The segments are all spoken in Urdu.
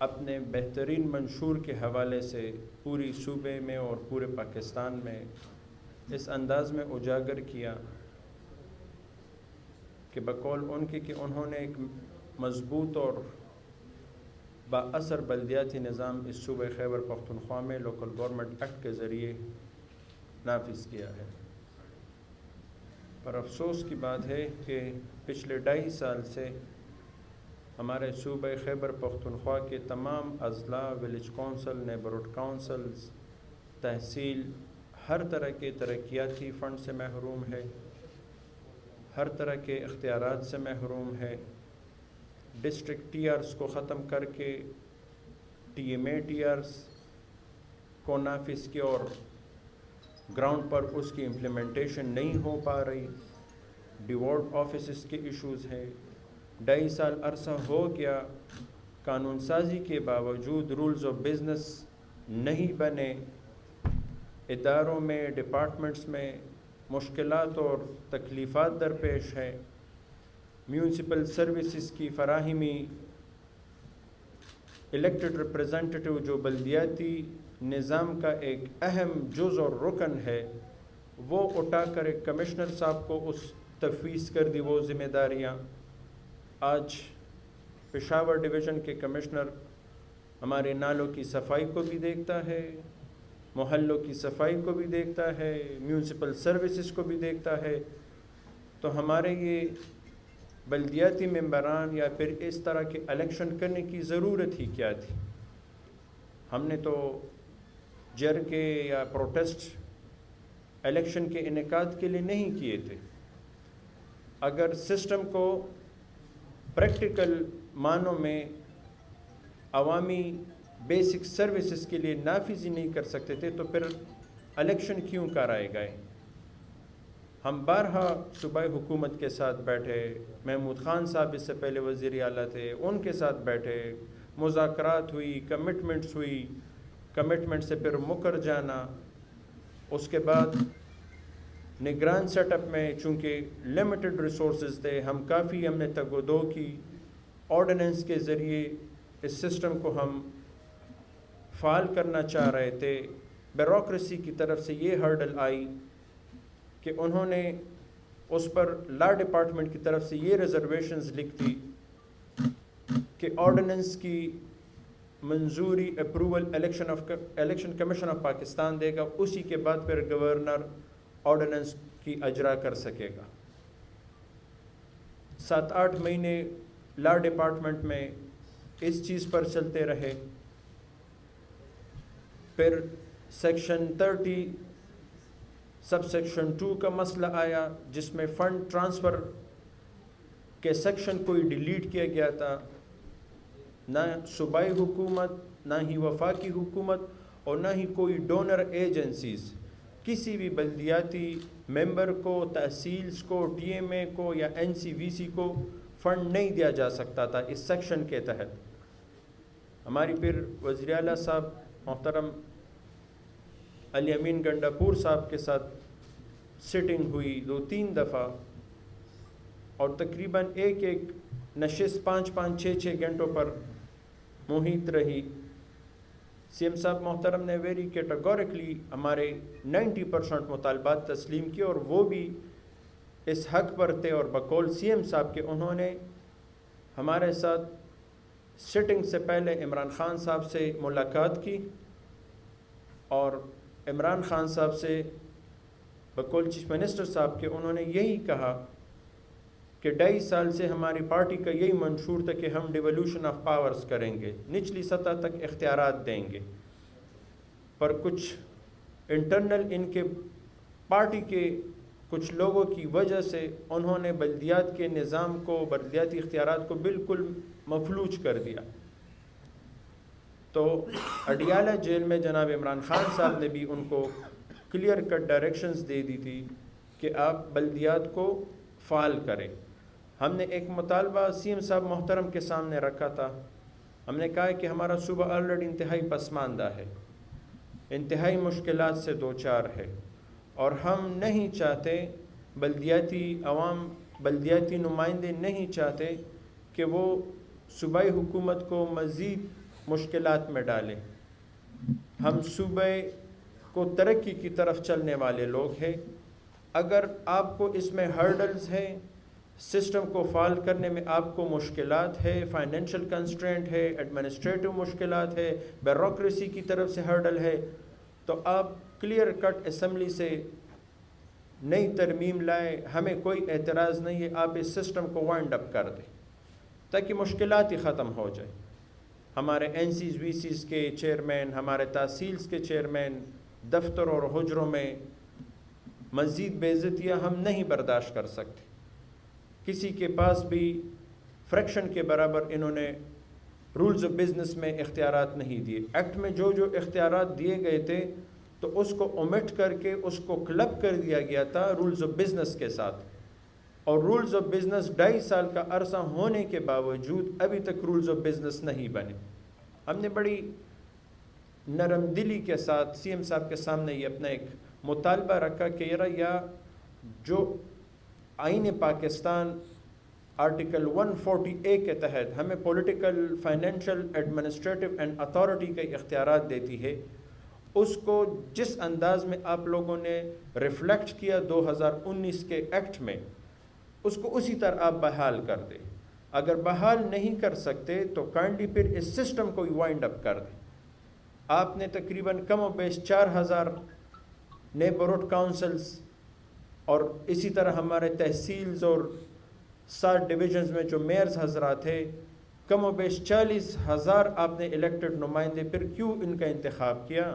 اپنے بہترین منشور کے حوالے سے پوری صوبے میں اور پورے پاکستان میں اس انداز میں اجاگر کیا کہ بقول ان کے کہ انہوں نے ایک مضبوط اور با اثر بلدیاتی نظام اس صوبہ خیبر پختونخوا میں لوکل گورنمنٹ ایکٹ کے ذریعے نافذ کیا ہے۔ پر افسوس کی بات ہے کہ پچھلے 2.5 سال سے ہمارے صوبہ خیبر پختونخوا کے تمام اضلاع، ولیج کونسل، نیبرہڈ کونسلز، تحصیل ہر طرح کے ترقیاتی فنڈ سے محروم ہے، ہر طرح کے اختیارات سے محروم ہے۔ ڈسٹرکٹ ٹی آرز کو ختم کر کے ٹی ایم اے ٹی آرز کو نافذ کیا اور گراؤنڈ پر اس کی امپلیمنٹیشن نہیں ہو پا رہی۔ ڈیوارڈ آفیسز کے ایشوز ہیں۔ 2.5 سال عرصہ ہو گیا، قانون سازی کے باوجود رولز آف بزنس نہیں بنے، اداروں میں، ڈپارٹمنٹس میں مشکلات اور تکلیفات درپیش ہے۔ میونسپل سروسز کی فراہمی، الیکٹڈ ریپریزنٹیٹیو جو بلدیاتی نظام کا ایک اہم جز اور رکن ہے، وہ اٹھا کر ایک کمشنر صاحب کو اس تفویض کر دی وہ ذمہ داریاں۔ آج پشاور ڈویژن کے کمشنر ہمارے نالوں کی صفائی کو بھی دیکھتا ہے، محلوں کی صفائی کو بھی دیکھتا ہے، میونسپل سروسز کو بھی دیکھتا ہے۔ تو ہمارے یہ بلدیاتی ممبران یا پھر اس طرح کے الیکشن کرنے کی ضرورت ہی کیا تھی؟ ہم نے تو جرگے یا پروٹیسٹ الیکشن کے انعقاد کے لیے نہیں کیے تھے۔ اگر سسٹم کو پریکٹیکل معنوں میں عوامی بیسک سروسز کے لیے نافذ ہی نہیں کر سکتے تھے تو پھر الیکشن کیوں کرائے گئے؟ ہم بارہا صوبائی حکومت کے ساتھ بیٹھے، محمود خان صاحب اس سے پہلے وزیر اعلیٰ تھے، ان کے ساتھ بیٹھے، مذاکرات ہوئی، کمٹمنٹس ہوئی، کمٹمنٹ سے پھر مکر جانا۔ اس کے بعد نگران سیٹ اپ میں چونکہ لمیٹڈ ریسورسز تھے، ہم نے تگ و دو کی، آرڈیننس کے ذریعے اس سسٹم کو ہم فعال کرنا چاہ رہے تھے۔ بیوروکریسی کی طرف سے یہ ہرڈل آئی کہ انہوں نے اس پر لا ڈپارٹمنٹ کی طرف سے یہ ریزرویشنز لکھ دی کہ آرڈیننس کی منظوری approval election commission of Pakistan دے گا، اسی کے بعد پھر گورنر آرڈیننس کی اجرا کر سکے گا۔ 7-8 مہینے لا ڈپارٹمنٹ میں اس چیز پر چلتے رہے۔ پھر سیکشن 30 سب سیکشن 2 کا مسئلہ آیا جس میں فنڈ ٹرانسفر کے سیکشن کوئی ڈیلیٹ کیا گیا تھا۔ نہ صوبائی حکومت، نہ ہی وفاقی حکومت اور نہ ہی کوئی ڈونر ایجنسیز کسی بھی بلدیاتی ممبر کو، تحصیلز کو، ٹی ایم اے کو یا این سی وی سی کو فنڈ نہیں دیا جا سکتا تھا اس سیکشن کے تحت۔ ہماری پھر وزیر اعلیٰ صاحب محترم علی امین گنڈاپور صاحب کے ساتھ سٹنگ ہوئی 2-3 دفعہ، اور تقریباً ایک نشست 5-5 6-6 گھنٹوں پر محیط رہی۔ سی ایم صاحب محترم نے ویری کیٹاگورکلی ہمارے 90% مطالبات تسلیم کیے، اور وہ بھی اس حق پر تھے، اور بقول سی ایم صاحب کے انہوں نے ہمارے ساتھ سٹنگ سے پہلے عمران خان صاحب سے ملاقات کی، اور عمران خان صاحب سے بقول چیف منسٹر صاحب کے انہوں نے یہی کہا کہ 2.5 سال سے ہماری پارٹی کا یہی منشور تھا کہ ہم ڈیولوشن آف پاورز کریں گے، نچلی سطح تک اختیارات دیں گے، پر کچھ انٹرنل ان کے پارٹی کے کچھ لوگوں کی وجہ سے انہوں نے بلدیات کے نظام کو، بلدیاتی اختیارات کو بالکل مفلوج کر دیا۔ تو اڈیالہ جیل میں جناب عمران خان صاحب نے بھی ان کو کلیئر کٹ ڈائریکشنز دے دی تھی کہ آپ بلدیات کو فعال کریں۔ ہم نے ایک مطالبہ سی ایم صاحب محترم کے سامنے رکھا تھا، ہم نے کہا کہ ہمارا صوبہ آلریڈی انتہائی پسماندہ ہے، انتہائی مشکلات سے دوچار ہے، اور ہم نہیں چاہتے، بلدیاتی عوام، بلدیاتی نمائندے نہیں چاہتے کہ وہ صوبائی حکومت کو مزید مشکلات میں ڈالیں. ہم صوبے کو ترقی کی طرف چلنے والے لوگ ہیں. اگر آپ کو اس میں ہرڈلز ہیں، سسٹم کو فعال کرنے میں آپ کو مشکلات ہے، فائنینشیل کنسٹرینٹ ہے، ایڈمنسٹریٹو مشکلات ہے، بیوروکریسی کی طرف سے ہرڈل ہے، تو آپ کلیئر کٹ اسمبلی سے نئی ترمیم لائیں. ہمیں کوئی اعتراض نہیں ہے، آپ اس سسٹم کو وائنڈ اپ کر دیں تاکہ مشکلات ہی ختم ہو جائیں. ہمارے این سیز وی سیز کے چیئرمین، ہمارے تحصیلز کے چیئرمین دفتر اور حجروں میں مزید بے عزتیاں ہم نہیں برداشت کر سکتے. کسی کے پاس بھی فریکشن کے برابر انہوں نے رولز آف بزنس میں اختیارات نہیں دیے. ایکٹ میں جو جو اختیارات دیے گئے تھے تو اس کو اومٹ کر کے اس کو کلب کر دیا گیا تھا رولز آف بزنس کے ساتھ. اور رولز آف بزنس 2.5 سال کا عرصہ ہونے کے باوجود ابھی تک رولز آف بزنس نہیں بنے. ہم نے بڑی نرم دلی کے ساتھ سی ایم صاحب کے سامنے یہ اپنا ایک مطالبہ رکھا کہ یا جو آئین پاکستان آرٹیکل 140A کے تحت ہمیں political, financial, administrative and authority کے اختیارات دیتی ہے، اس کو جس انداز میں آپ لوگوں نے ریفلیکٹ کیا 2019 کے ایکٹ میں، اس کو اسی طرح آپ بحال کر دیں. اگر بحال نہیں کر سکتے تو کائنڈلی پھر اس سسٹم کو وائنڈ اپ کر دیں. آپ نے تقریباً کم و بیش 4000 نیبرہڈ کاؤنسلز اور اسی طرح ہمارے تحصیلز اور 7 ڈویژنز میں جو میئرز حضرات ہیں، کم و بیش 40,000 آپ نے الیکٹڈ نمائندے، پھر کیوں ان کا انتخاب کیا؟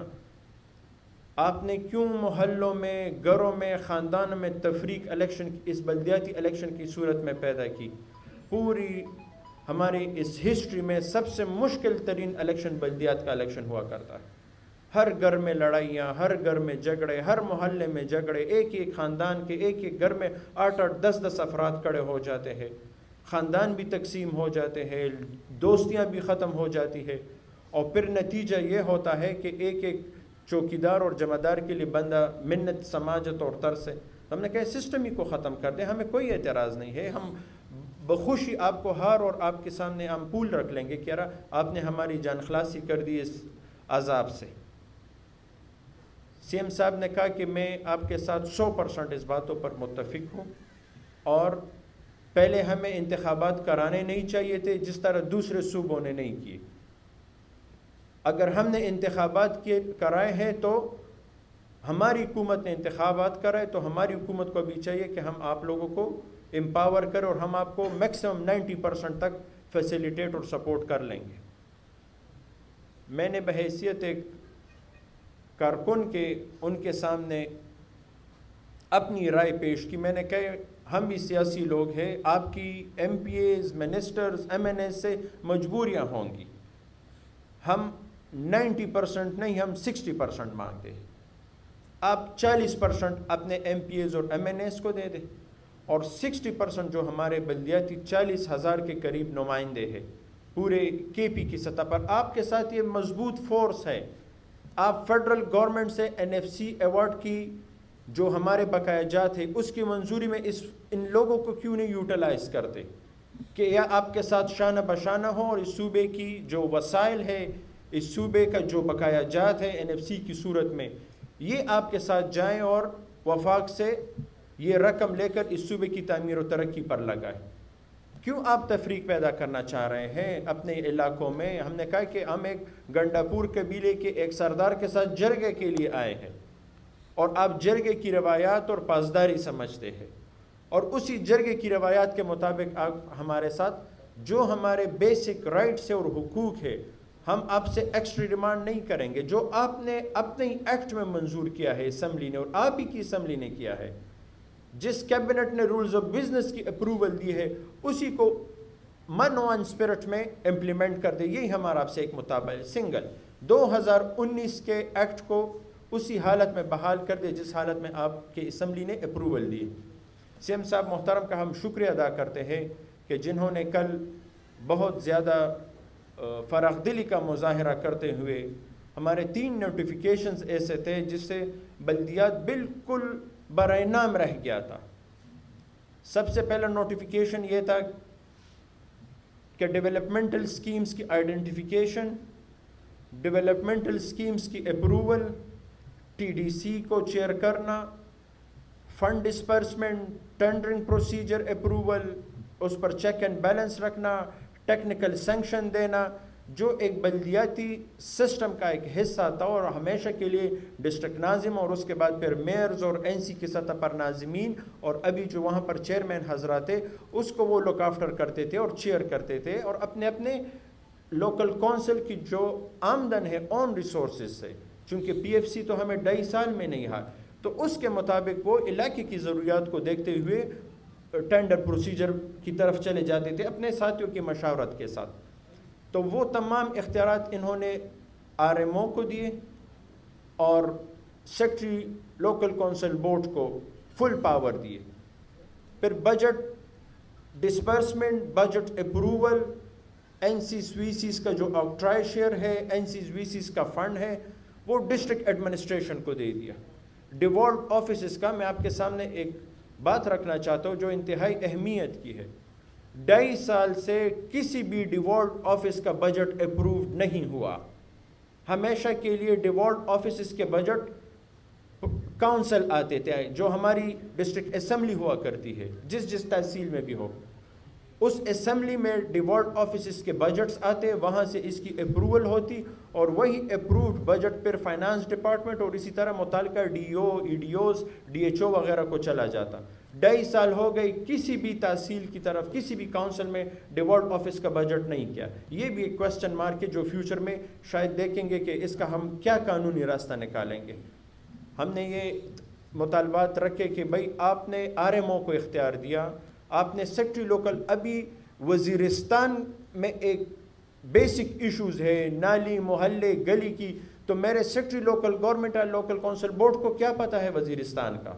آپ نے کیوں محلوں میں، گھروں میں، خاندانوں میں تفریق الیکشن اس بلدیاتی الیکشن کی صورت میں پیدا کی؟ پوری ہماری اس ہسٹری میں سب سے مشکل ترین الیکشن بلدیات کا الیکشن ہوا کرتا ہے. ہر گھر میں لڑائیاں، ہر گھر میں جھگڑے، ہر محلے میں جھگڑے، ایک ایک خاندان کے ایک ایک گھر میں 8-8 10-10 افراد کھڑے ہو جاتے ہیں، خاندان بھی تقسیم ہو جاتے ہیں، دوستیاں بھی ختم ہو جاتی ہے. اور پھر نتیجہ یہ ہوتا ہے کہ ایک ایک چوکیدار اور جمعدار کے لیے بندہ منت سماجت اور طرز سے. ہم نے کہا سسٹم ہی کو ختم کر دیں، ہمیں کوئی اعتراض نہیں ہے، ہم بخوشی آپ کو ہار اور آپ کے سامنے ہم پول رکھ لیں گے کہ یار آپ نے ہماری جان خلاصی کر دی اس عذاب سے. سی ایم صاحب نے کہا کہ میں آپ کے ساتھ 100% اس باتوں پر متفق ہوں، اور پہلے ہمیں انتخابات کرانے نہیں چاہیے تھے جس طرح دوسرے صوبوں نے نہیں کیے. اگر ہم نے انتخابات کرائے ہیں تو ہماری حکومت نے انتخابات کرائے تو ہماری حکومت کو بھی چاہیے کہ ہم آپ لوگوں کو امپاور کریں اور ہم آپ کو میکسیمم 90% تک فیسیلیٹیٹ اور سپورٹ کر لیں گے. میں نے بحیثیت ایک کارکن کے ان کے سامنے اپنی رائے پیش کی. میں نے کہا ہم بھی سیاسی لوگ ہیں، آپ کی M P As, ministers, M N As سے مجبوریاں ہوں گی. ہم 90% نہیں، ہم 60% مانگتے ہیں. آپ 40% اپنے ایم پی ایز اور ایم این ایز کو دے دیں، اور 60% جو ہمارے بلدیاتی 40,000 کے قریب نمائندے ہیں پورے کے پی کی سطح پر، آپ کے ساتھ یہ مضبوط فورس ہے. آپ فیڈرل گورنمنٹ سے این ایف سی ایوارڈ کی جو ہمارے بقایا جات ہے اس کی منظوری میں ان لوگوں کو کیوں نہیں یوٹیلائز کرتے کہ یا آپ کے ساتھ شانہ بشانہ ہو، اور اس صوبے کی جو وسائل ہے، اس صوبے کا جو بقایا جات ہے این ایف سی کی صورت میں، یہ آپ کے ساتھ جائیں اور وفاق سے یہ رقم لے کر اس صوبے کی تعمیر و ترقی پر لگائیں. کیوں آپ تفریق پیدا کرنا چاہ رہے ہیں اپنے علاقوں میں؟ ہم نے کہا کہ ہم ایک گنڈا پور قبیلے کے ایک سردار کے ساتھ جرگے کے لیے آئے ہیں، اور آپ جرگے کی روایات اور پاسداری سمجھتے ہیں، اور اسی جرگے کی روایات کے مطابق آپ ہمارے ساتھ جو ہمارے بیسک رائٹس اور حقوق ہے، ہم آپ سے ایکسٹری ڈیمانڈ نہیں کریں گے. جو آپ نے اپنے ایکٹ میں منظور کیا ہے اسمبلی نے، اور آپ ہی کی اسمبلی نے کیا ہے، جس کیبنٹ نے رولز آف بزنس کی اپروول دی ہے، اسی کو من وان اسپرٹ میں امپلیمنٹ کر دے. یہی ہمارا آپ سے ایک مطالبہ ہے. سنگل 2019 کے ایکٹ کو اسی حالت میں بحال کر دے جس حالت میں آپ کے اسمبلی نے اپروول دی. سی ایم صاحب محترم کا ہم شکریہ ادا کرتے ہیں کہ جنہوں نے کل بہت زیادہ فراخ دلی کا مظاہرہ کرتے ہوئے ہمارے 3 نوٹیفیکیشنز ایسے تھے جس سے بلدیات بالکل برائے نام رہ گیا تھا. سب سے پہلا نوٹیفیکیشن یہ تھا کہ ڈیولپمنٹل سکیمز کی آئیڈینٹیفیکیشن ڈیولپمنٹل سکیمز کی اپروول، ٹی ڈی سی کو چیئر کرنا، fund disbursement, tendering procedure approval, اس پر چیک اینڈ بیلنس رکھنا، ٹیکنیکل سینکشن دینا، جو ایک بلدیاتی سسٹم کا ایک حصہ تھا اور ہمیشہ کے لیے ڈسٹرکٹ ناظم اور اس کے بعد پھر میئرز اور این سی کی سطح پر ناظمین اور ابھی جو وہاں پر چیئرمین حضرات تھے اس کو وہ لک آفٹر کرتے تھے اور چیئر کرتے تھے، اور اپنے اپنے لوکل کونسل کی جو آمدن ہے اون ریسورسز سے، چونکہ پی ایف سی تو ہمیں 2.5 سال میں نہیں ہے، تو اس کے مطابق وہ علاقے کی ضروریات کو دیکھتے ہوئے ٹینڈر پروسیجر کی طرف چلے جاتے تھے اپنے ساتھیوں کی مشاورت کے ساتھ۔ تو وہ تمام اختیارات انہوں نے آر ایم او کو دیے اور سیکٹری لوکل کونسل بورڈ کو فل پاور دیے۔ پھر budget disbursement, budget approval, N C V Cs کا جو آکٹرائی شیئر ہے، این سی وی سیز کا فنڈ ہے، وہ ڈسٹرکٹ ایڈمنسٹریشن کو دے دیا۔ ڈیوالوڈ آفیسز کا میں آپ کے سامنے ایک بات رکھنا چاہتا ہوں جو انتہائی اہمیت کی ہے۔ 2.5 سال سے کسی بھی ڈیوالوڈ آفس کا بجٹ اپرووڈ نہیں ہوا۔ ہمیشہ کے لیے ڈیوالوڈ آفیسز کے بجٹ کاؤنسل آتے تھے، جو ہماری ڈسٹرکٹ اسمبلی ہوا کرتی ہے جس تحصیل میں بھی ہو، اس اسمبلی میں ڈیوالوڈ آفیسز کے بجٹس آتے، وہاں سے اس کی اپروول ہوتی اور وہی اپرووڈ بجٹ پھر فائنانس ڈپارٹمنٹ اور اسی طرح متعلقہ D O, E D Os, D H O وغیرہ کو چلا جاتا۔ 2.5 سال ہو گئی، کسی بھی تحصیل کی طرف کسی بھی کاؤنسل میں ڈیوالوڈ آفس کا بجٹ نہیں کیا۔ یہ بھی ایک کوسچن مارک ہے جو فیوچر میں شاید دیکھیں گے کہ اس کا ہم کیا قانونی راستہ نکالیں گے۔ ہم نے یہ مطالبات رکھے کہ بھئی آپ نے آر ایم او کو اختیار دیا، آپ نے سیکٹری لوکل، ابھی وزیرستان میں ایک بیسک ایشوز ہے نالی، محلے، گلی کی، تو میرے سیکٹری لوکل گورنمنٹ اور لوکل کونسل بورڈ کو کیا پتہ ہے وزیرستان کا؟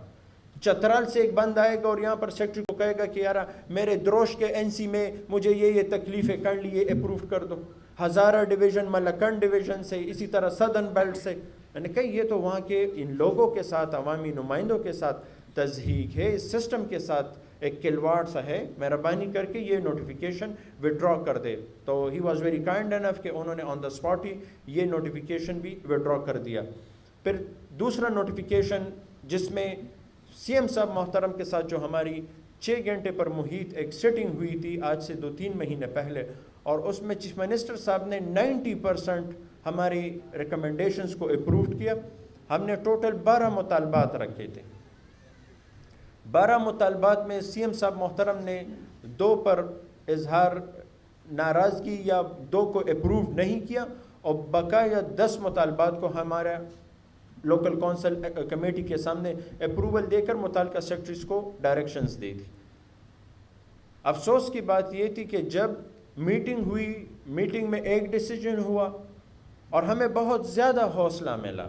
چترال سے ایک بند آئے گا اور یہاں پر سیکٹری کو کہے گا کہ یارا میرے دروش کے این سی میں مجھے یہ تکلیفیں کر لی، یہ اپروو کر دو۔ ہزارہ ڈویژن، ملکنڈ ڈویژن سے، اسی طرح سدرن بیلٹ سے، میں نے کہا یہ تو وہاں کے ان لوگوں کے ساتھ، عوامی نمائندوں کے ساتھ تضحیق ہے، اس سسٹم کے ساتھ ایک کھلواڑ سا ہے، مہربانی کر کے یہ نوٹیفیکیشن وڈرا کر دے۔ تو ہی واز ویری کائنڈ انف کہ انہوں نے آن دا اسپاٹ ہی یہ نوٹیفیکیشن بھی وڈرا کر دیا۔ پھر دوسرا نوٹیفیکیشن جس میں سی ایم صاحب محترم کے ساتھ جو ہماری 6 گھنٹے پر محیط ایک سیٹنگ ہوئی تھی آج سے 2-3 مہینے پہلے، اور اس میں چیف منسٹر صاحب نے 90% ہماری ریکمنڈیشنز کو اپرووڈ کیا۔ ہم نے ٹوٹل 12 مطالبات رکھے تھے۔ 12 مطالبات میں سی ایم صاحب محترم نے 2 پر اظہار ناراضگی یا 2 کو اپروو نہیں کیا، اور بقایا 10 مطالبات کو ہمارا لوکل کونسل کمیٹی کے سامنے اپروول دے کر متعلقہ سیکٹریز کو ڈائریکشنز دے دی۔ افسوس کی بات یہ تھی کہ جب میٹنگ ہوئی، میٹنگ میں ایک ڈیسیجن ہوا اور ہمیں بہت زیادہ حوصلہ ملا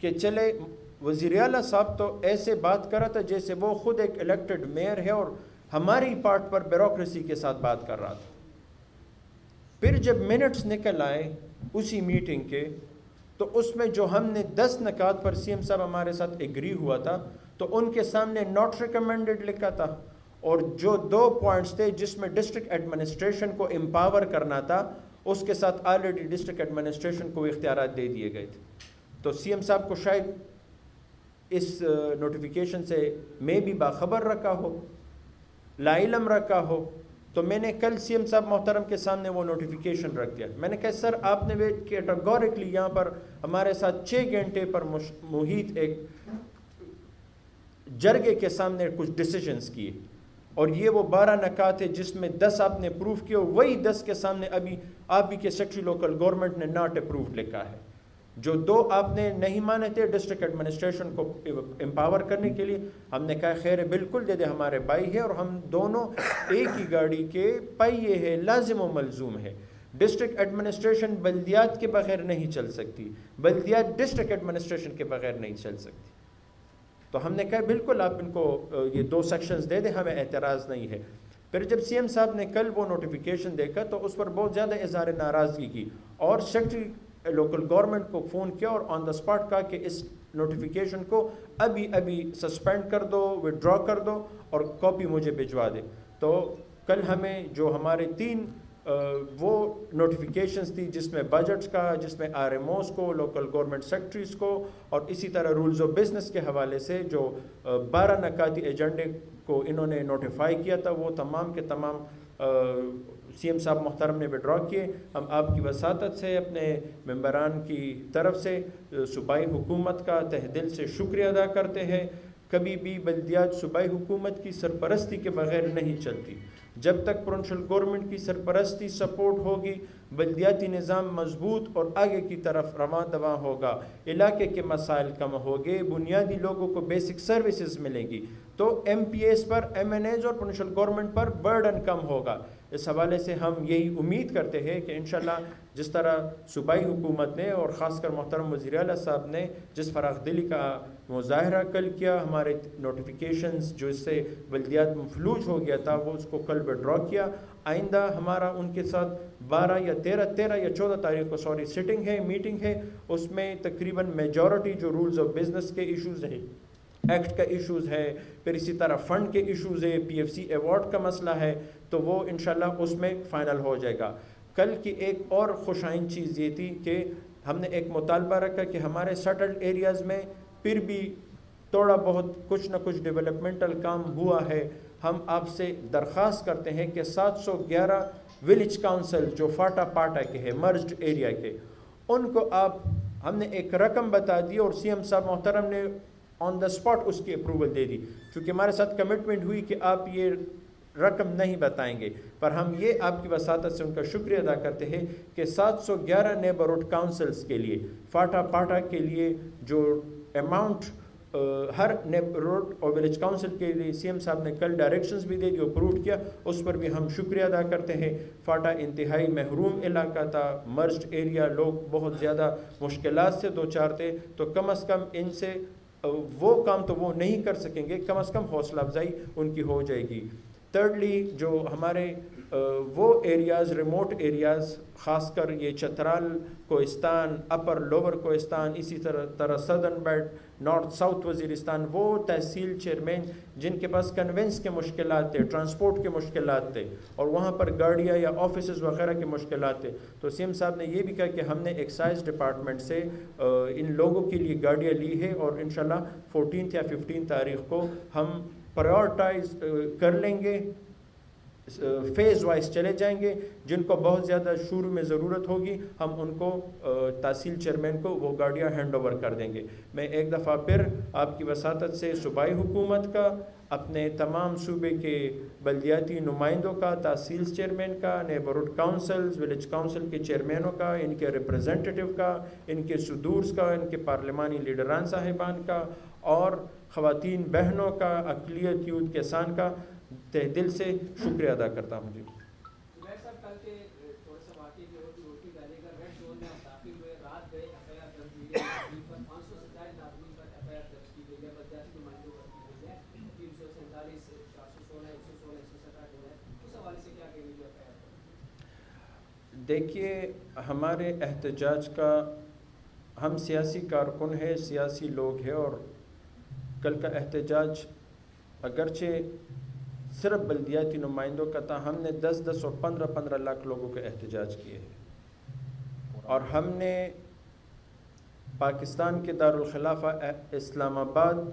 کہ چلے وزیر اعلیٰ صاحب تو ایسے بات کر رہا تھا جیسے وہ خود ایک الیکٹڈ میئر ہے اور ہماری پارٹ پر بیوروکریسی کے ساتھ بات کر رہا تھا۔ پھر جب منٹس نکل آئے اسی میٹنگ کے، تو اس میں جو ہم نے 10 نکات پر سی ایم صاحب ہمارے ساتھ ایگری ہوا تھا، تو ان کے سامنے ناٹ ریکمینڈڈ لکھا تھا، اور جو 2 پوائنٹس تھے جس میں ڈسٹرکٹ ایڈمنسٹریشن کو امپاور کرنا تھا، اس کے ساتھ آلریڈی ڈسٹرکٹ ایڈمنسٹریشن کو اختیارات دے دیے گئے تھے۔ تو سی ایم صاحب کو شاید اس نوٹیفیکیشن سے میں بھی باخبر رکھا ہو، لا علم رکھا ہو، تو میں نے کل سی ایم صاحب محترم کے سامنے وہ نوٹیفیکیشن رکھ دیا۔ میں نے کہا سر آپ نے کیٹاگورکلی یہاں پر ہمارے ساتھ 6 گھنٹے پر محیط ایک جرگے کے سامنے کچھ ڈیسیجنز کیے، اور یہ وہ 12 نکات ہے جس میں 10 آپ نے اپروو کیے، وہی 10 کے سامنے ابھی آپ بھی کے سیکٹری لوکل گورنمنٹ نے ناٹ اپرووڈ لکھا ہے۔ جو 2 آپ نے نہیں مانے تھے ڈسٹرکٹ ایڈمنسٹریشن کو امپاور کرنے کے لیے، ہم نے کہا خیر بالکل دے دے، ہمارے بھائی ہے اور ہم دونوں ایک ہی گاڑی کے پہیے ہے، لازم و ملزوم ہے۔ ڈسٹرکٹ ایڈمنسٹریشن بلدیات کے بغیر نہیں چل سکتی، بلدیات ڈسٹرکٹ ایڈمنسٹریشن کے بغیر نہیں چل سکتی۔ تو ہم نے کہا بالکل آپ ان کو یہ 2 سیکشنز دے دیں، ہمیں اعتراض نہیں ہے۔ پھر جب سی ایم صاحب نے کل وہ نوٹیفیکیشن دیکھا تو اس پر بہت زیادہ اظہار ناراضگی کی، اور سیکٹری لوکل گورنمنٹ کو فون کیا اور آن دا اسپاٹ کہا کہ اس نوٹیفیکیشن کو ابھی سسپینڈ کر دو، وڈرا کر دو اور کاپی مجھے بھجوا دے۔ تو کل ہمیں جو ہمارے 3 وہ نوٹیفیکیشنز تھی جس میں بجٹس کا، جس میں RMOs کو، لوکل گورنمنٹ سیکٹریز کو، اور اسی طرح رولز آف بزنس کے حوالے سے جو 12 نکاتی ایجنڈے کو انہوں نے نوٹیفائی کیا تھا، وہ تمام کے تمام CM صاحب محترم نے وڈرا کیے۔ ہم آپ کی وساطت سے اپنے ممبران کی طرف سے صوبائی حکومت کا تہ دل سے شکریہ ادا کرتے ہیں۔ کبھی بھی بلدیات صوبائی حکومت کی سرپرستی کے بغیر نہیں چلتی۔ جب تک پروونشل گورنمنٹ کی سرپرستی سپورٹ ہوگی، بلدیاتی نظام مضبوط اور آگے کی طرف رواں دواں ہوگا، علاقے کے مسائل کم ہوگے، بنیادی لوگوں کو بیسک سروسز ملیں گی، تو MPAs پر، MNAs اور پروونشل گورنمنٹ پر برڈن کم ہوگا۔ اس حوالے سے ہم یہی امید کرتے ہیں کہ انشاءاللہ جس طرح صوبائی حکومت نے اور خاص کر محترم وزیر اعلیٰ صاحب نے جس فراخ دلی کا مظاہرہ کل کیا، ہمارے نوٹیفیکیشنز جو اس سے بلدیات مفلوج ہو گیا تھا وہ اس کو کل وڈرا کیا۔ آئندہ ہمارا ان کے ساتھ 12 یا 14 تاریخ کو سٹنگ ہے، میٹنگ ہے، اس میں تقریباً میجورٹی جو رولز آف بزنس کے ایشوز ہیں، ایکٹ کا ایشوز ہے، پھر اسی طرح فنڈ کے ایشوز ہے، PFC ایوارڈ کا مسئلہ ہے، تو وہ انشاءاللہ اس میں فائنل ہو جائے گا۔ کل کی ایک اور خوش آئند چیز یہ تھی کہ ہم نے ایک مطالبہ رکھا کہ ہمارے سیٹلڈ ایریاز میں پھر بھی تھوڑا بہت کچھ نہ کچھ ڈیولپمنٹل کام ہوا ہے۔ ہم آپ سے درخواست کرتے ہیں کہ 711 ولیج کاؤنسل جو فاٹا پاٹا کے ہیں، مرجڈ ایریا کے، ان کو ہم نے ایک رقم بتا دی اور CM صاحب محترم نے آن دا اسپاٹ اس کی اپروول دے دی، چونکہ ہمارے ساتھ کمٹمنٹ ہوئی کہ آپ یہ رقم نہیں بتائیں گے، پر ہم یہ آپ کی وساطت سے ان کا شکریہ ادا کرتے ہیں کہ 711 نیبرہڈ کاؤنسلز کے لیے، فاٹا پاٹا کے لیے جو اماؤنٹ ہر نیبرہڈ اور ولیج کاؤنسل کے لیے CM صاحب نے کل ڈائریکشنز بھی دے دی، اپروڈ کیا، اس پر بھی ہم شکریہ ادا کرتے ہیں۔ فاٹا انتہائی محروم علاقہ تھا، مرجڈ ایریا، لوگ بہت زیادہ مشکلات سے دوچار تھے، تو کم از کم ان سے وہ کام تو وہ نہیں کر سکیں گے، کم از کم حوصلہ افزائی ان کی ہو جائے گی۔ تھرڈلی جو ہمارے وہ ایریاز، ریموٹ ایریاز، خاص کر یہ چترال، کوہستان، اپر لوور کوہستان، اسی طرح southern belt, north south Waziristan, وہ تحصیل چیئرمین جن کے پاس کنوینس کے مشکلات تھے، ٹرانسپورٹ کے مشکلات تھے، اور وہاں پر گاڑیاں یا آفیسز وغیرہ کے مشکلات تھے، تو CM صاحب نے یہ بھی کہا کہ ہم نے ایکسائز ڈپارٹمنٹ سے ان لوگوں کے لیے گاڑیاں لی ہے، اور انشاءاللہ 14 یا 15 تاریخ کو ہم پرائیورٹائز کر لیں گے، فیز وائز چلے جائیں گے۔ جن کو بہت زیادہ شروع میں ضرورت ہوگی ہم ان کو تحصیل چیئرمین کو وہ گاڑیاں ہینڈ اوور کر دیں گے۔ میں ایک دفعہ پھر آپ کی وساطت سے صوبائی حکومت کا، اپنے تمام صوبے کے بلدیاتی نمائندوں کا، تحصیل چیئرمین کا، نیبرہڈ کاؤنسلز، ولیج کاؤنسل کے چیئرمینوں کا، ان کے ریپرزینٹیٹیو کا، ان کے صدورز کا، ان کے پارلیمانی لیڈران صاحبان کا، اور خواتین بہنوں کا، اقلیت یوتھ کسان کا تہ دل سے شکریہ ادا کرتا ہوں۔ جی دیکھیے، ہمارے احتجاج کا، ہم سیاسی کارکن ہیں، سیاسی لوگ ہیں، اور کل کا احتجاج اگرچہ صرف بلدیاتی نمائندوں کا تھا، ہم نے 10 اور 15 لاکھ لوگوں کے احتجاج کیے ہیں، اور ہم نے پاکستان کے دارالخلافہ اسلام آباد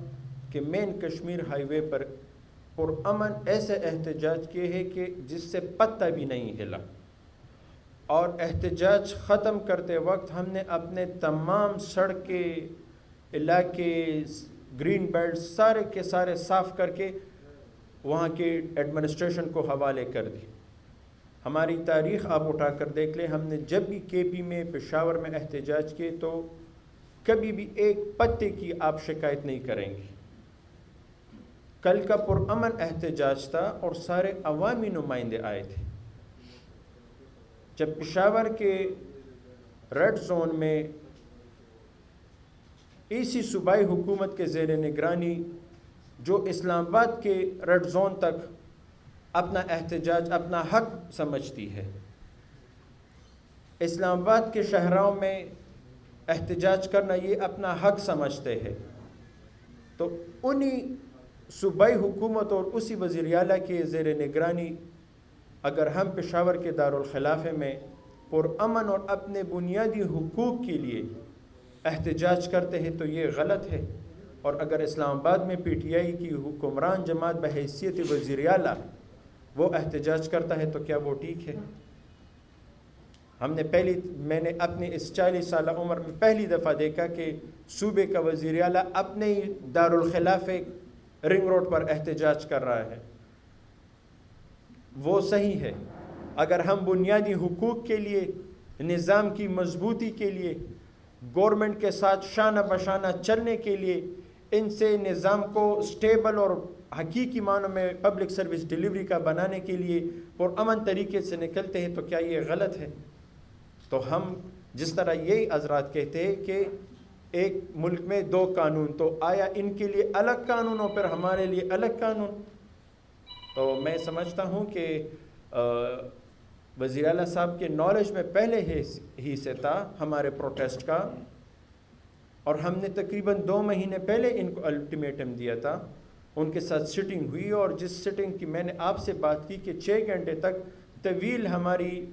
کے مین کشمیر ہائی وے پر پرامن ایسے احتجاج کیے ہیں کہ جس سے پتہ بھی نہیں ہلا، اور احتجاج ختم کرتے وقت ہم نے اپنے تمام سڑکیں، علاقے، گرین بیلٹ سارے کے سارے صاف کر کے وہاں کے ایڈمنسٹریشن کو حوالے کر دی۔ ہماری تاریخ آپ اٹھا کر دیکھ لیں، ہم نے جب بھی KP میں، پشاور میں احتجاج کیے تو کبھی بھی ایک پتے کی آپ شکایت نہیں کریں گے۔ کل کا پرامن احتجاج تھا اور سارے عوامی نمائندے آئے تھے۔ جب پشاور کے ریڈ زون میں اسی صوبائی حکومت کے زیر نگرانی جو اسلام آباد کے ریڈ زون تک اپنا احتجاج اپنا حق سمجھتی ہے، اسلام آباد کے شہراؤں میں احتجاج کرنا یہ اپنا حق سمجھتے ہیں، تو انہی صوبائی حکومت اور اسی وزیر اعلیٰ کے زیر نگرانی اگر ہم پشاور کے دارالخلافے میں پرامن اور اپنے بنیادی حقوق کے لیے احتجاج کرتے ہیں تو یہ غلط ہے، اور اگر اسلام آباد میں پی ٹی آئی کی حکمران جماعت بحیثیت وزیر اعلیٰ وہ احتجاج کرتا ہے تو کیا وہ ٹھیک ہے؟ میں نے اپنے اس 40 سالہ عمر میں پہلی دفعہ دیکھا کہ صوبے کا وزیر اعلیٰ اپنے ہی دارالخلافے رنگ روڈ پر احتجاج کر رہا ہے۔ وہ صحیح ہے۔ اگر ہم بنیادی حقوق کے لیے، نظام کی مضبوطی کے لیے، گورنمنٹ کے ساتھ شانہ بشانہ چلنے کے لیے، ان سے نظام کو سٹیبل اور حقیقی معنوں میں پبلک سروس ڈیلیوری کا بنانے کے لیے پرامن طریقے سے نکلتے ہیں تو کیا یہ غلط ہے؟ تو ہم جس طرح یہی حضرات کہتے ہیں کہ ایک ملک میں 2 قانون، تو آیا ان کے لیے الگ قانون اور پھر ہمارے لیے الگ قانون؟ تو میں سمجھتا ہوں کہ وزیر اعلیٰ صاحب کے نالج میں پہلے ہی سے تھا ہمارے پروٹیسٹ کا، اور ہم نے تقریباً 2 مہینے پہلے ان کو الٹیمیٹم دیا تھا۔ ان کے ساتھ سٹنگ ہوئی، اور جس سٹنگ کی میں نے آپ سے بات کی کہ 6 گھنٹے تک طویل ہماری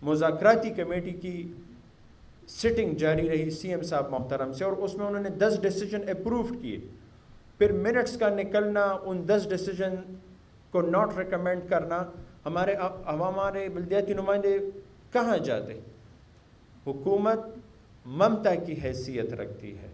مذاکراتی کمیٹی کی سٹنگ جاری رہی سی ایم صاحب محترم سے، اور اس میں انہوں نے 10 ڈیسیجن اپرووڈ کیے۔ پھر منٹس کا نکلنا، ان 10 ڈیسیجن کو ناٹ ریکمینڈ کرنا، ہمارے بلدیاتی نمائندے کہاں جاتے؟ حکومت ممتا کی حیثیت رکھتی ہے،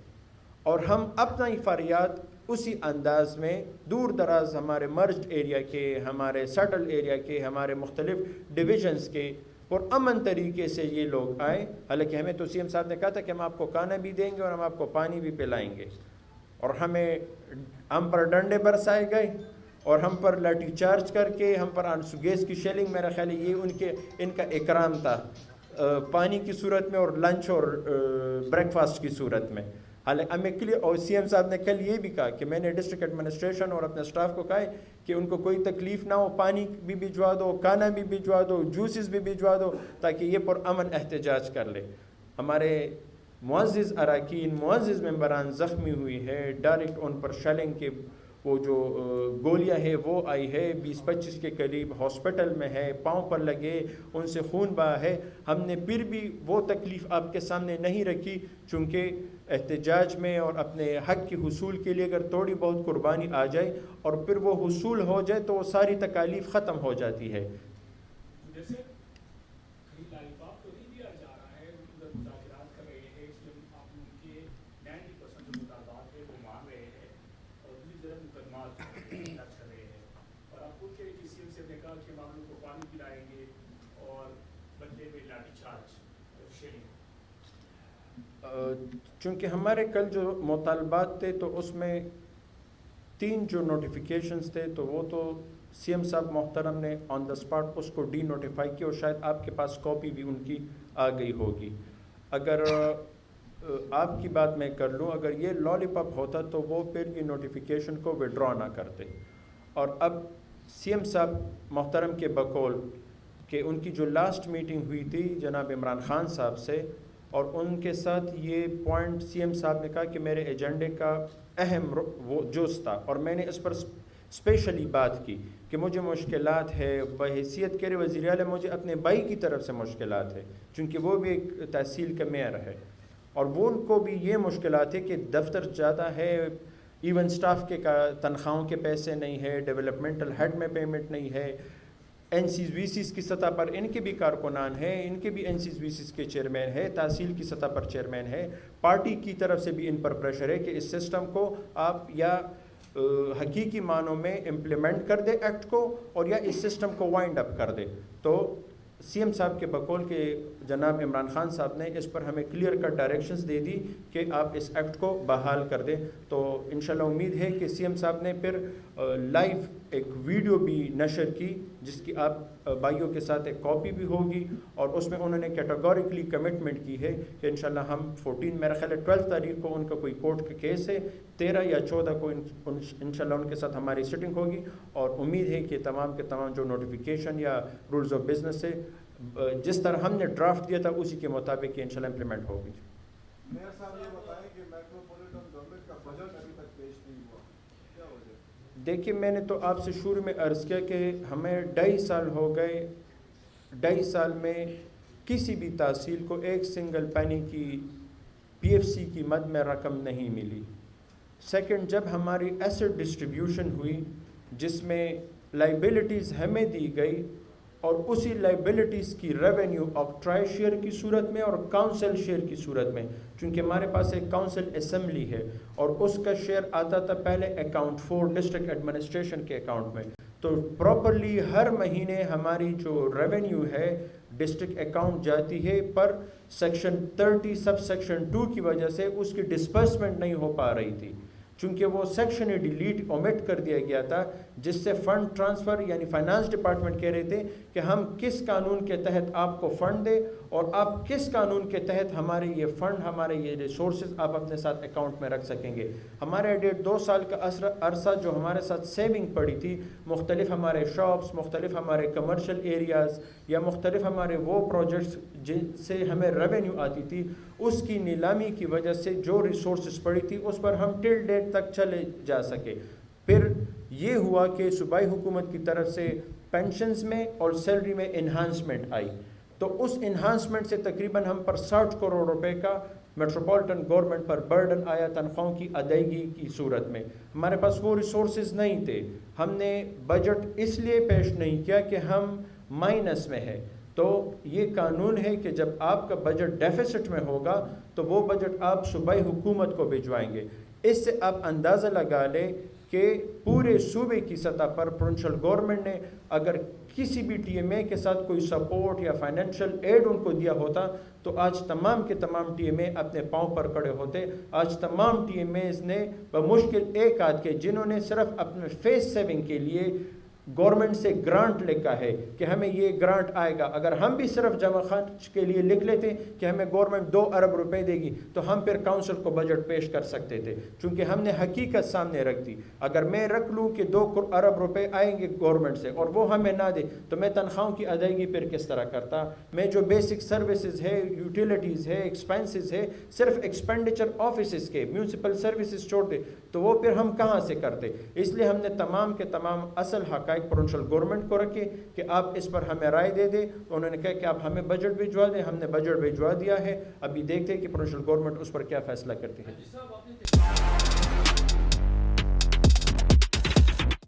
اور ہم اپنا ہی فریاد اسی انداز میں دور دراز ہمارے مرجڈ ایریا کے، ہمارے سیٹل ایریا کے، ہمارے مختلف ڈویژنز کے پرامن طریقے سے یہ لوگ آئے۔ حالانکہ ہمیں تو سی ایم صاحب نے کہا تھا کہ ہم آپ کو کھانا بھی دیں گے اور ہم آپ کو پانی بھی پلائیں گے، اور ہم پر ڈنڈے برسائے گئے، اور ہم پر لاٹھی چارج کر کے، ہم پر آنسو گیس کی شیلنگ، میرا خیال ہے یہ ان کا اکرام تھا، پانی کی صورت میں اور لنچ اور بریک فاسٹ کی صورت میں۔ حالانکہ اور سی ایم صاحب نے کل یہ بھی کہا کہ میں نے ڈسٹرکٹ ایڈمنسٹریشن اور اپنے اسٹاف کو کہا ہے کہ ان کو کوئی تکلیف نہ ہو، پانی بھی بھجوا دو، کھانا بھی بھجوا دو، جوسز بھی بھجوا دو، تاکہ یہ پرامن احتجاج کر لے۔ ہمارے معزز اراکین، معزز ممبران زخمی ہوئی ہے، ڈائریکٹ ان پر شیلنگ کے وہ جو گولیاں ہے وہ آئی ہے، 20-25 کے قریب ہاسپٹل میں ہے، پاؤں پر لگے، ان سے خون بہا ہے۔ ہم نے پھر بھی وہ تکلیف آپ کے سامنے نہیں رکھی، چونکہ احتجاج میں اور اپنے حق کے حصول کے لیے اگر تھوڑی بہت قربانی آ جائے اور پھر وہ حصول ہو جائے تو وہ ساری تکالیف ختم ہو جاتی ہے۔ چونکہ ہمارے کل جو مطالبات تھے تو اس میں 3 جو نوٹیفیکیشنز تھے تو وہ تو سی ایم صاحب محترم نے آن دا اسپاٹ اس کو ڈی نوٹیفائی کیا، اور شاید آپ کے پاس کاپی بھی ان کی آ گئی ہوگی۔ اگر آپ کی بات میں کر لوں، اگر یہ لالی پاپ ہوتا تو وہ پھر یہ نوٹیفیکیشن کو وڈرا نہ کرتے، اور اب سی ایم صاحب محترم کے بقول کہ ان کی جو لاسٹ میٹنگ ہوئی تھی جناب عمران خان صاحب سے، اور ان کے ساتھ یہ پوائنٹ سی ایم صاحب نے کہا کہ میرے ایجنڈے کا اہم وہ جز تھا، اور میں نے اس پر اسپیشلی بات کی کہ مجھے مشکلات ہے بحیثیت کے وزیر اعلیٰ، مجھے اپنے بھائی کی طرف سے مشکلات ہے، چونکہ وہ بھی ایک تحصیل کا میئر ہے، اور وہ ان کو بھی یہ مشکلات ہے کہ دفتر جاتا ہے، ایون سٹاف کے تنخواہوں کے پیسے نہیں ہے، ڈیولپمنٹل ہیڈ میں پیمنٹ نہیں ہے، این سیز وی سیز کی سطح پر ان کے بھی کارکنان ہیں، ان کے بھی این سیز وی سیز کے چیئرمین ہے، تحصیل کی سطح پر چیئرمین ہے، پارٹی کی طرف سے بھی ان پر پریشر ہے کہ اس سسٹم کو آپ یا حقیقی معنوں میں امپلیمنٹ کر دے ایکٹ کو، اور یا اس سسٹم کو وائنڈ اپ کر دے۔ تو سی ایم صاحب کے بقول کے جناب عمران خان صاحب نے اس پر ہمیں کلیئر کٹ ڈائریکشنز دے دی کہ آپ اس ایکٹ کو بحال کر دیں۔ تو انشاءاللہ امید ہے کہ سی ایم صاحب نے پھر لائیو ایک ویڈیو بھی نشر کی، جس کی آپ بھائیوں کے ساتھ ایک کاپی بھی ہوگی، اور اس میں انہوں نے کیٹاگوریکلی کمٹمنٹ کی ہے کہ انشاءاللہ ہم 14 میرا خیال ہے 12 تاریخ کو ان کا کوئی کورٹ کا کیس ہے، 13 یا 14 کو انشاءاللہ ان کے ساتھ ہماری سٹنگ ہوگی، اور امید ہے کہ تمام کے تمام جو نوٹیفیکیشن یا رولز آف بزنس سے جس طرح ہم نے ڈرافٹ دیا تھا اسی کے مطابق یہ انشاءاللہ امپلیمنٹ ہوگی۔ میئر صاحب یہ بتائیں کہ میٹروپولیٹن گورنمنٹ کا بجٹ ابھی تک پیش نہیں ہوا، کیا وجہ؟ دیکھیے میں نے تو آپ سے شروع میں عرض کیا کہ ہمیں 2.5 سال ہو گئے، 2.5 سال میں کسی بھی تحصیل کو ایک سنگل پینی کی پی ایف سی کی مد میں رقم نہیں ملی۔ سیکنڈ، جب ہماری ایسٹ ڈسٹریبیوشن ہوئی جس میں لائبلٹیز ہمیں دی گئی اور اسی لائبلٹیز کی ریونیو آکٹرائے شیئر کی صورت میں اور کاؤنسل شیئر کی صورت میں، چونکہ ہمارے پاس ایک کاؤنسل اسمبلی ہے اور اس کا شیئر آتا تھا پہلے اکاؤنٹ 4 ڈسٹرکٹ ایڈمنسٹریشن کے اکاؤنٹ میں، تو پراپرلی ہر مہینے ہماری جو ریونیو ہے ڈسٹرکٹ اکاؤنٹ جاتی ہے، پر سیکشن 30 سب سیکشن 2 کی وجہ سے اس کی ڈسپرسمنٹ نہیں ہو پا رہی تھی، چونکہ وہ سیکشن ڈیلیٹ اومٹ کر دیا گیا تھا، جس سے فنڈ ٹرانسفر یعنی فائنانس ڈپارٹمنٹ کہہ رہے تھے کہ ہم کس قانون کے تحت آپ کو فنڈ دیں اور آپ کس قانون کے تحت ہمارے یہ فنڈ، ہمارے یہ ریسورسز آپ اپنے ساتھ اکاؤنٹ میں رکھ سکیں گے۔ ہمارے 1.5-2 سال کا عرصہ جو ہمارے ساتھ سیونگ پڑی تھی، مختلف ہمارے شاپس، مختلف ہمارے کمرشل ایریاز یا مختلف ہمارے وہ پروجیکٹس جن سے ہمیں ریونیو آتی تھی، اس کی نیلامی کی وجہ سے جو ریسورسز پڑی تھی اس پر ہم ٹل ڈیٹ تک چلے جا سکے۔ پھر یہ ہوا کہ صوبائی حکومت کی طرف سے پینشنز میں اور سیلری میں انہانسمنٹ آئی، تو اس انہانسمنٹ سے تقریباً ہم پر 60 کروڑ روپے کا میٹروپولیٹن گورنمنٹ پر برڈن آیا تنخواہوں کی ادائیگی کی صورت میں۔ ہمارے پاس وہ ریسورسز نہیں تھے، ہم نے بجٹ اس لیے پیش نہیں کیا کہ ہم مائنس میں ہے، تو یہ قانون ہے کہ جب آپ کا بجٹ ڈیفیسٹ میں ہوگا تو وہ بجٹ آپ صوبائی حکومت کو بھجوائیں گے۔ اس سے آپ اندازہ لگا لیں کہ پورے صوبے کی سطح پر پروونشل گورنمنٹ نے اگر کسی بھی ٹی ایم اے کے ساتھ کوئی سپورٹ یا فائنینشیل ایڈ ان کو دیا ہوتا تو آج تمام کے تمام ٹی ایم اے اپنے پاؤں پر کھڑے ہوتے۔ آج تمام ٹی ایم ایز نے بمشکل ایک آدھ کے جنہوں نے صرف اپنے فیس سیونگ کے لیے گورنمنٹ سے گرانٹ لکھا ہے کہ ہمیں یہ گرانٹ آئے گا، اگر ہم بھی صرف جمع خرچ کے لیے لکھ لیتے کہ ہمیں گورنمنٹ 2 ارب روپے دے گی تو ہم پھر کاؤنسل کو بجٹ پیش کر سکتے تھے، چونکہ ہم نے حقیقت سامنے رکھ دی۔ اگر میں رکھ لوں کہ 2 ارب روپے آئیں گے گورنمنٹ سے اور وہ ہمیں نہ دے تو میں تنخواہوں کی ادائیگی پھر کس طرح کرتا؟ میں جو بیسک سروسز ہے، یوٹیلیٹیز ہے، ایکسپینسز ہے، صرف ایکسپینڈیچر آفیسز کے میونسپل سروسز چھوڑ دے تو وہ پھر ہم کہاں سے کرتے؟ اس لیے ہم نے تمام کے تمام اصل حقائق پروونشل گورنمنٹ کو رکھے کہ آپ اس پر ہمیں رائے دے دیں، انہوں نے کہا کہ آپ ہمیں بجٹ بھجوا دیں، ہم نے بجٹ بھجوا دیا ہے، ابھی دیکھتے ہیں کہ پروونشل گورنمنٹ اس پر کیا فیصلہ کرتی ہے۔